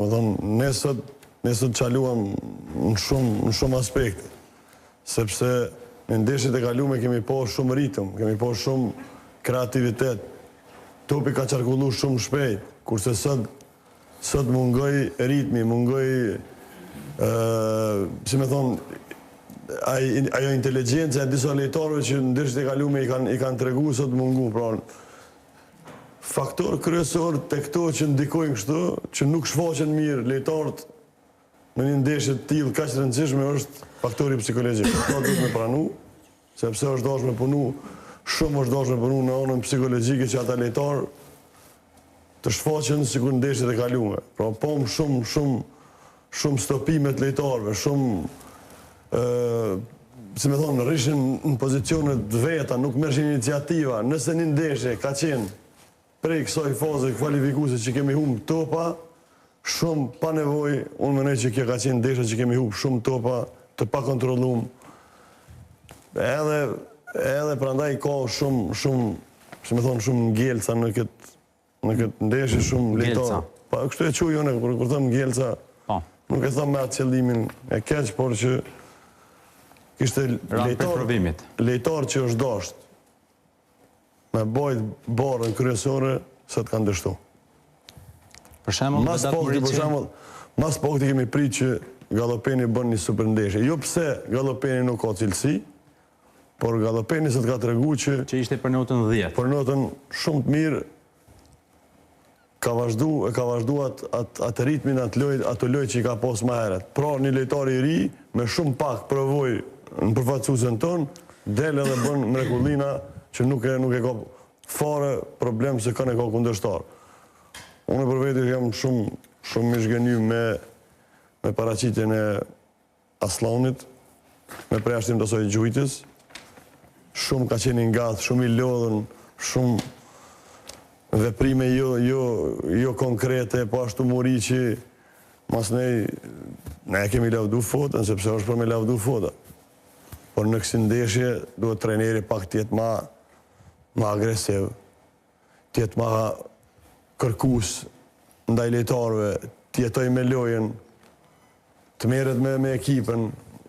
Ne sot qaluam në shumë aspekte, sepse në ndeshjet e kalume kemi po shumë ritëm, kemi po shumë kreativitet, topi ka qarkullu shumë shpejt, kurse sot mungoj ritmi, mungoj, si me thonë, ajo inteligencia e disa lejtarëve që në ndeshjet e kalume i kanë tregu, sot mungu, pra faktor kryesor të këto që ndikojnë kështu, që nuk shfaqen mirë lejtarët në një ndeshje të tillë kaq të rëndësishme është faktori psikologjik. Këto duhet me pranu, sepse është dashur me punu, shumë është dashur me punu në anën psikologjike që ata lejtarë të shfaqen sikur ndeshjet e kaluara. Pra pom shumë stopime të lejtarëve, si me thonë, rrishin në pozicionet të veta, nuk merrshin iniciativa. Nëse një ndeshje ka qenë prej kësaj faze kualifikuese që kemi humbë topa, shumë pa nevojë, unë mendoj që kjo ka qenë ndeshja që kemi humbë shumë topa, të pa kontrolluar. Edhe prandaj ka shumë, si me thonë, shumë ngelca në këtë ndeshje, shumë lejtarë. Pa kështu e quaj unë, kur them ngelca, nuk e them me atë qëllimin e keq, por që kishte lejtar që është dashur me bajt barën kryesore se të kanë dështu. Për shembull, mas pakti kemi prit që Gallopeni bën një super ndeshje. Jo pse Gallopeni nuk ka cilësi, por Gallopeni se të ka tregu që ishte për notën 10. Për notën shumë të mirë ka vazhdu atë ritmin, atë lojë që i ka pas më herët. Pra një lojtar i ri me shumë pak provoj në përfaqësuesin ton, del edhe bën mrekullina që nuk e ka fare problem se kanë e ka kundërshtar. Unë për vetë jam shumë mishgënjy me paraqitjen e Aslanit, me përjashtim të asaj Gjujtës. Shumë ka qenë i ngath, shumë i lodhën, shumë veprime jo konkrete, po ashtu muri që mas ne kemi lavdu fotën, sepse është për me lavdu fota. Por në kësi ndeshje duhet trajneri pak tjetë ma agresiv, tjetë ma kërkus ndaj lejtarëve, tjetoj me lojen, të merret me ekipën.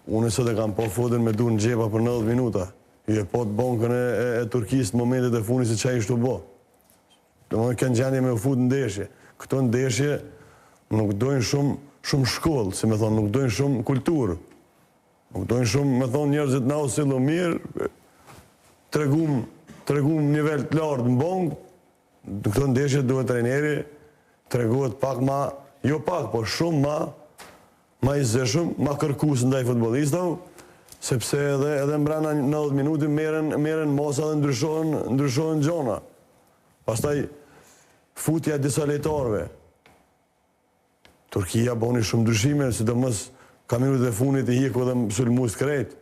Unë sot e kam po fotën me du në gjepa për 90 minuta. I e po të bankën e Turkisë në momentet e fundit se çaj ishte u bo. Do më kënë gjendje me u fut në ndeshje. Këto ndeshje nuk dojnë shumë shkollë, si me thonë, nuk dojnë shumë kulturë. Nuk dojnë shumë, me thonë, njerëzit na u sillu mirë, tregum nivel të lartë në bankë. Në këto ndeshje duhet trajneri tregohet pak ma, jo pak, por shumë ma i zëshëm, ma kërkus ndaj futbolistëve, sepse edhe mbrana 90 minuti merren masa dhe ndryshohen gjona. Pastaj futja disa lejtarëve. Turkia boni shumë ndryshime, sidomos ka minutët e fundit i hjeku edhe sulmues krejt.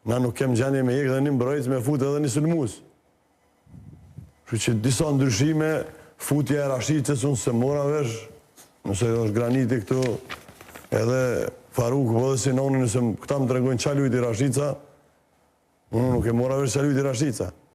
Na nuk kem gjendje me hjek dhe një mbrojtës me fut edhe një sulmues. Kështu që disa ndryshime, futja e Rashicës unë se mora vesh, nëse është Graniti këtu, edhe Faruk, po dhe Sinoni, nëse këta më tregojnë qa lujti Rashica, unë nuk e mora vesh qa lujti Rashica.